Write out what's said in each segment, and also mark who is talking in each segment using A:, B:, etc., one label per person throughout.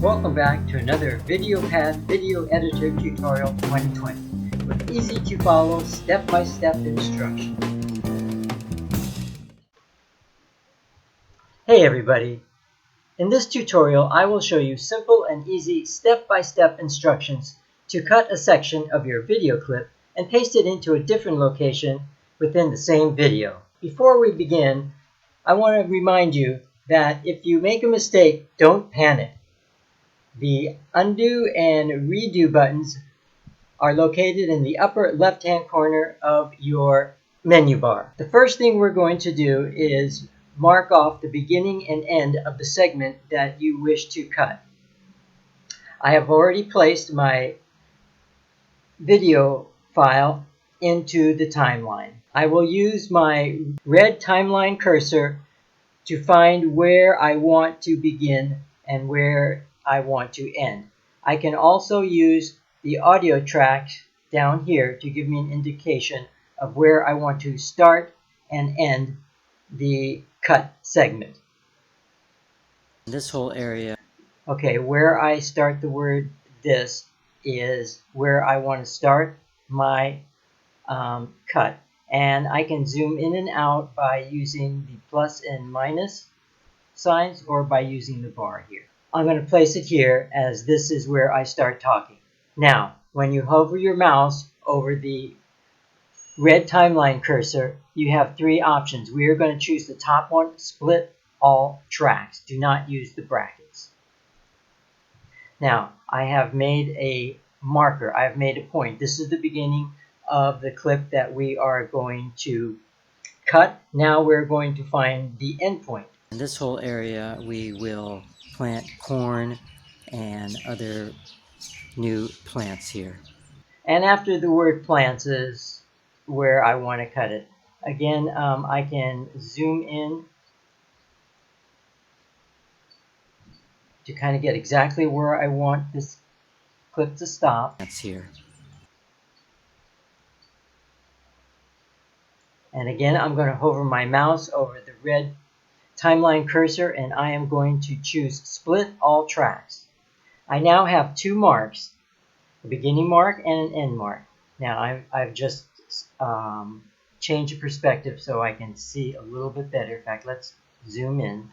A: Welcome back to another VideoPad Video Editor Tutorial 2020 with easy to follow step-by-step instructions. Hey everybody! In this tutorial I will show you simple and easy step-by-step instructions to cut a section of your video clip and paste it into a different location within the same video. Before we begin, I want to remind you that if you make a mistake, don't panic. The undo and redo buttons are located in the upper left-hand corner of your menu bar. The first thing we're going to do is mark off the beginning and end of the segment that you wish to cut. I have already placed my video file into the timeline. I will use my red timeline cursor to find where I want to begin and where I want to end. I can also use the audio track down here to give me an indication of where I want to start and end the cut segment.
B: This whole area.
A: Okay, where I start the word this is where I want to start my cut. And I can zoom in and out by using the plus and minus signs or by using the bar here. I'm going to place it here as this is where I start talking. Now, when you hover your mouse over the red timeline cursor, you have three options. We are going to choose the top one, split all tracks. Do not use the brackets. Now, I have made a marker. I have made a point. This is the beginning of the clip that we are going to cut. Now we're going to find the end point.
B: In this whole area, we will plant corn and other new plants here.
A: And after the word plants is where I want to cut it. Again, I can zoom in to kind of get exactly where I want this clip to stop.
B: That's here.
A: And again, I'm going to hover my mouse over the red timeline cursor and I am going to choose split all tracks. I now have two marks, a beginning mark and an end mark. Now I've just changed the perspective so I can see a little bit better. In fact, let's zoom in.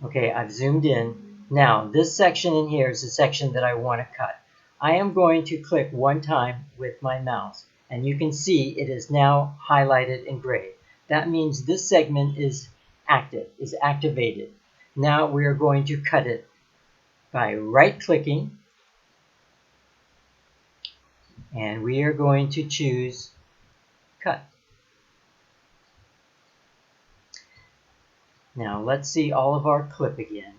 A: Okay, I've zoomed in. Now this section in here is the section that I want to cut. I am going to click one time with my mouse and you can see it is now highlighted in gray. That means this segment is active, is activated. Now we are going to cut it by right-clicking and we are going to choose cut. Now let's see all of our clip again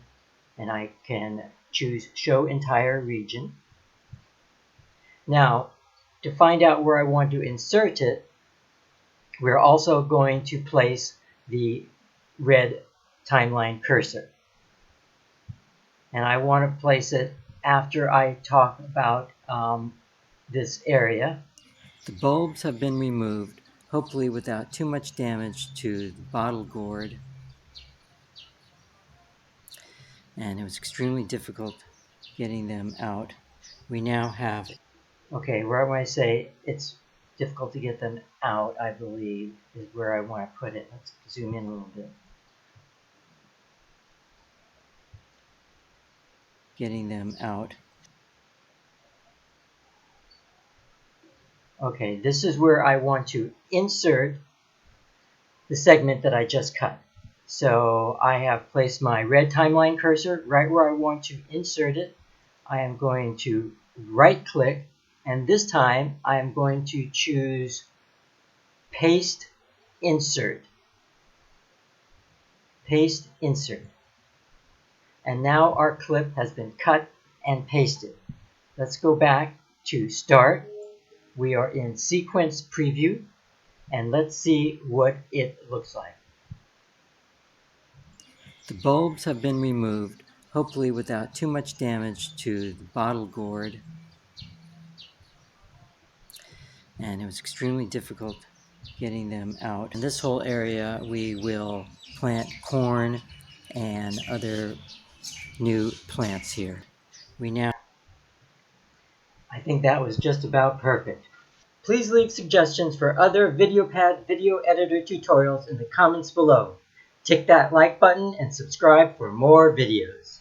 A: and I can choose show entire region. Now to find out where I want to insert it, we're also going to place the red timeline cursor. And I want to place it after I talk about this area.
B: The bulbs have been removed, hopefully without too much damage to the bottle gourd. And it was extremely difficult getting them out. We now have...
A: Okay, where I want to say it's difficult to get them out, I believe, is where I want to put it. Let's zoom in a little bit.
B: Getting them out.
A: Okay, this is where I want to insert the segment that I just cut. So I have placed my red timeline cursor right where I want to insert it. I am going to right-click, and this time I am going to choose Paste Insert. Paste Insert. And now our clip has been cut and pasted. Let's go back to Start. We are in Sequence Preview, and let's see what it looks like.
B: The bulbs have been removed, hopefully without too much damage to the bottle gourd. And it was extremely difficult getting them out. In this whole area, we will plant corn and other new plants here. We now
A: I think that was just about perfect. Please leave suggestions for other VideoPad Video Editor tutorials in the comments below. Tick that like button and subscribe for more videos.